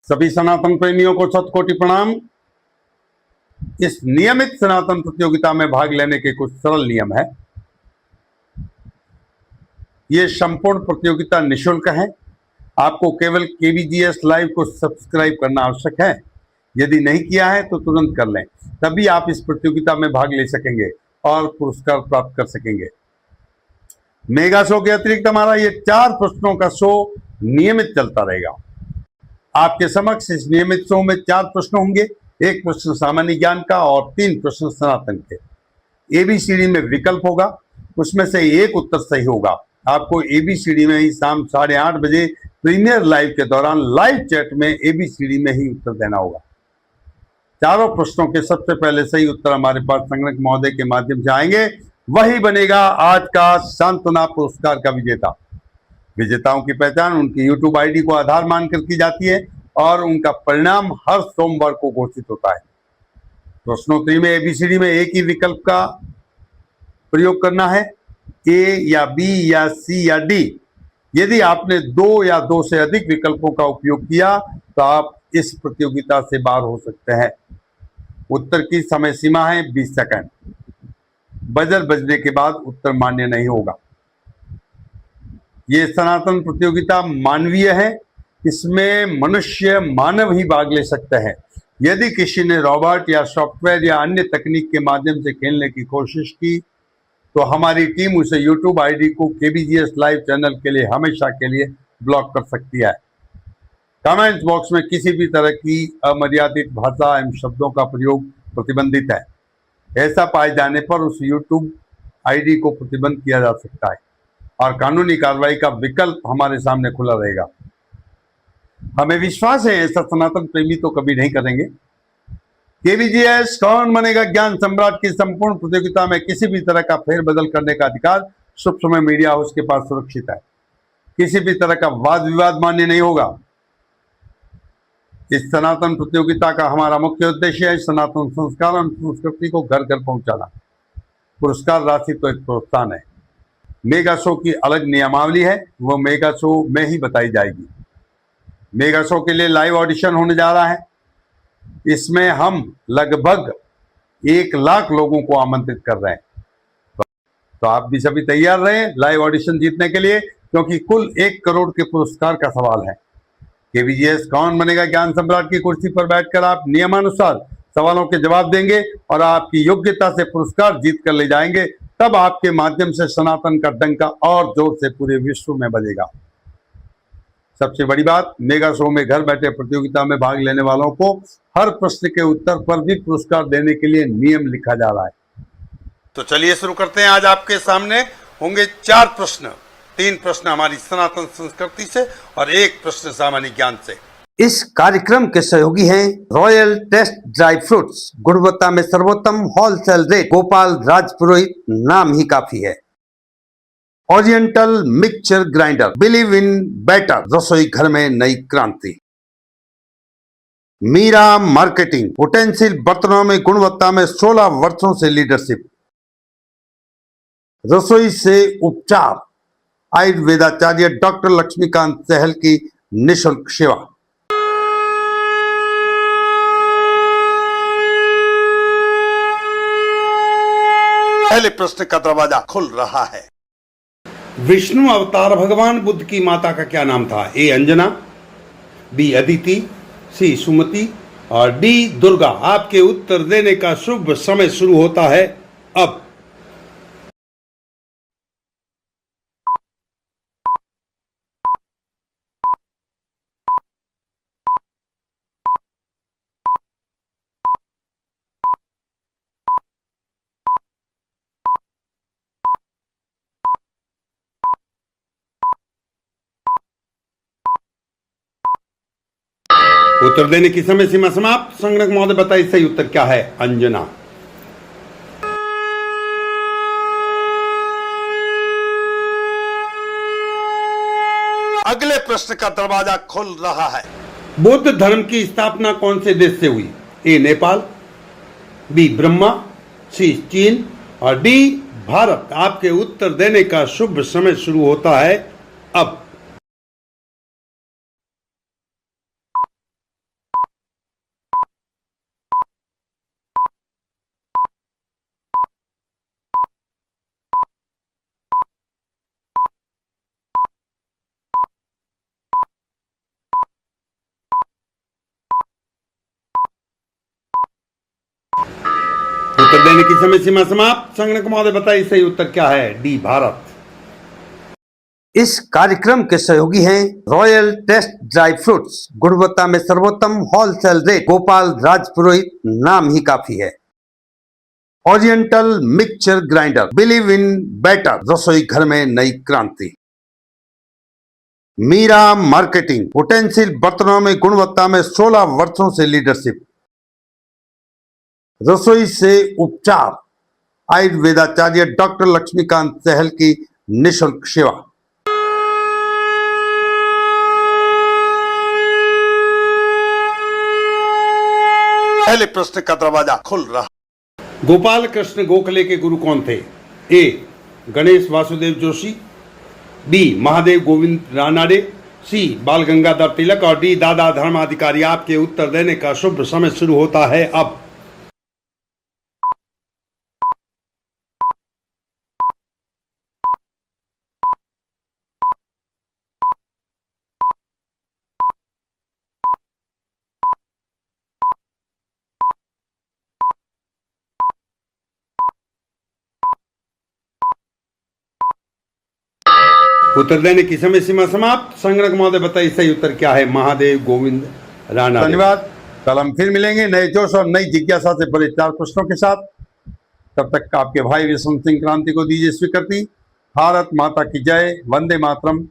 सभी सनातन प्रेमियों को शतकोटि प्रणाम। इस नियमित सनातन प्रतियोगिता में भाग लेने के कुछ सरल नियम है। ये संपूर्ण प्रतियोगिता निःशुल्क है। आपको केवल केवीजीएस लाइव को सब्सक्राइब करना आवश्यक है। यदि नहीं किया है तो तुरंत कर लें, तभी आप इस प्रतियोगिता में भाग ले सकेंगे और पुरस्कार प्राप्त कर सकेंगे। मेगा शो के अतिरिक्त हमारा ये 4 प्रश्नों का शो नियमित चलता रहेगा। आपके समक्ष इस नियमित शो में 4 प्रश्न होंगे, 1 प्रश्न सामान्य ज्ञान का और 3 प्रश्न सनातन के। एबीसीडी में विकल्प होगा, उसमें से एक उत्तर सही होगा। आपको एबीसीडी में ही शाम 8:30 बजे प्रीमियर लाइव के दौरान लाइव चैट में एबीसीडी में ही उत्तर देना होगा। चारों प्रश्नों के सबसे पहले सही उत्तर हमारे पास संगणक महोदय के माध्यम से आएंगे, वही बनेगा आज का सांत्वना पुरस्कार का विजेता। विजेताओं की पहचान उनकी यूट्यूब आईडी को आधार मानकर की जाती है और उनका परिणाम हर सोमवार को घोषित होता है। प्रश्नोत्तरी में एबीसीडी में एक ही विकल्प का प्रयोग करना है, ए या बी या सी या डी। यदि आपने 2 या 2 से अधिक विकल्पों का उपयोग किया तो आप इस प्रतियोगिता से बाहर हो सकते हैं। उत्तर की समय सीमा है 20 सेकंड। बजर बजने के बाद उत्तर मान्य नहीं होगा। ये सनातन प्रतियोगिता मानवीय है, इसमें मनुष्य मानव ही भाग ले सकते हैं। यदि किसी ने रोबोट या सॉफ्टवेयर या अन्य तकनीक के माध्यम से खेलने की कोशिश की तो हमारी टीम उसे यूट्यूब आईडी को केबीजीएस लाइव चैनल के लिए हमेशा के लिए ब्लॉक कर सकती है। कमेंट बॉक्स में किसी भी तरह की अमर्यादित भाषा एवं शब्दों का प्रयोग प्रतिबंधित है। ऐसा पाए जाने पर उस यूट्यूब आईडी को प्रतिबंध किया जा सकता है और कानूनी कार्रवाई का विकल्प हमारे सामने खुला रहेगा। हमें विश्वास है ऐसा सनातन प्रेमी तो कभी नहीं करेंगे। केवीजीएस कौन बनेगा ज्ञान सम्राट की संपूर्ण प्रतियोगिता में किसी भी तरह का फेरबदल करने का अधिकार शुभ समय मीडिया हाउस के पास सुरक्षित है। किसी भी तरह का वाद विवाद मान्य नहीं होगा। इस सनातन प्रतियोगिता का हमारा मुख्य उद्देश्य है सनातन संस्कार और संस्कृति को घर घर पहुंचाना। पुरस्कार राशि तो एक प्रोत्साहन है। मेगा शो की अलग नियमावली है, वो मेगा शो में ही बताई जाएगी। मेगा शो के लिए लाइव ऑडिशन होने जा रहा है। इसमें हम लगभग 1 लाख लोगों को आमंत्रित कर रहे हैं। तो आप भी सभी तैयार रहें लाइव ऑडिशन जीतने के लिए, क्योंकि कुल 1 करोड़ के पुरस्कार का सवाल है। केवीजीएस कौन बनेगा ज्ञान सम्राट की कुर्सी पर बैठकर आप नियमानुसार सवालों के जवाब देंगे और आपकी योग्यता से पुरस्कार जीत कर ले जाएंगे। तब आपके माध्यम से सनातन का डंका और जोर से पूरे विश्व में बजेगा। सबसे बड़ी बात, मेगा शो में घर बैठे प्रतियोगिता में भाग लेने वालों को हर प्रश्न के उत्तर पर भी पुरस्कार देने के लिए नियम लिखा जा रहा है। तो चलिए शुरू करते हैं। आज आपके सामने होंगे 4 प्रश्न। 3 प्रश्न हमारी सनातन संस्कृति से और 1 प्रश्न सामान्य ज्ञान से। इस कार्यक्रम के सहयोगी हैं रॉयल टेस्ट ड्राई फ्रूट्स, गुणवत्ता में सर्वोत्तम, होलसेल रेट, गोपाल राज पुरोहित, नाम ही काफी है। Oriental mixture grinder, believe in better, रसोई घर में नई क्रांति। मीरा मार्केटिंग, उटेंसिल बर्तनों में गुणवत्ता में 16 वर्षों से लीडरशिप। रसोई से उपचार, आयुर्वेदाचार्य डॉक्टर लक्ष्मीकांत सहल की निःशुल्क सेवा। पहले प्रश्न का दरवाजा खुल रहा है। विष्णु अवतार भगवान बुद्ध की माता का क्या नाम था? ए अंजना, बी अदिति, सी सुमति और डी दुर्गा। आपके उत्तर देने का शुभ समय शुरू होता है अब। उत्तर देने की समय सीमा समाप्त। संगणक महोदय बताइए सही उत्तर क्या है? अंजना। अगले प्रश्न का दरवाजा खुल रहा है। बुद्ध धर्म की स्थापना कौन से देश से हुई? ए नेपाल, बी ब्रह्मा, सी चीन और डी भारत। आपके उत्तर देने का शुभ समय शुरू होता है अब। देने की समय सीमा समाप्त। संगणक महोदय बताइए सही उत्तर क्या है? डी, भारत। इस कार्यक्रम के सहयोगी हैं रॉयल टेस्ट ड्राई फ्रूट्स, गुणवत्ता में सर्वोत्तम, होलसेल रेट, गोपाल राजपुरोहित, नाम ही काफी है। Oriental mixture grinder, believe in better, रसोई घर में नई क्रांति। मीरा मार्केटिंग, उटेंसिल बर्तनों में गुणवत्ता में 16 वर्षों से लीडरशिप। रसोई से उपचार, आयुर्वेदाचार्य डॉक्टर लक्ष्मीकांत सहल की निशुल्क सेवा। पहले प्रश्न का दरवाजा खुल रहा। गोपाल कृष्ण गोखले के गुरु कौन थे? ए, गणेश वासुदेव जोशी, बी, महादेव गोविंद रानाडे, सी, बाल गंगाधर तिलक और डी, दादा धर्माधिकारी। आपके उत्तर देने का शुभ समय शुरू होता है अब। उत्तर देने की समय सीमा समाप्त। संगणक महोदय बताइए सही उत्तर क्या है? महादेव गोविंद राणा। धन्यवाद। कल हम फिर मिलेंगे नए जोश और नई जिज्ञासा से भरे 4 प्रश्नों के साथ। तब तक आपके भाई विष्णु सिंह क्रांति को दीजिए स्वीकृति। भारत माता की जय। वंदे मातरम।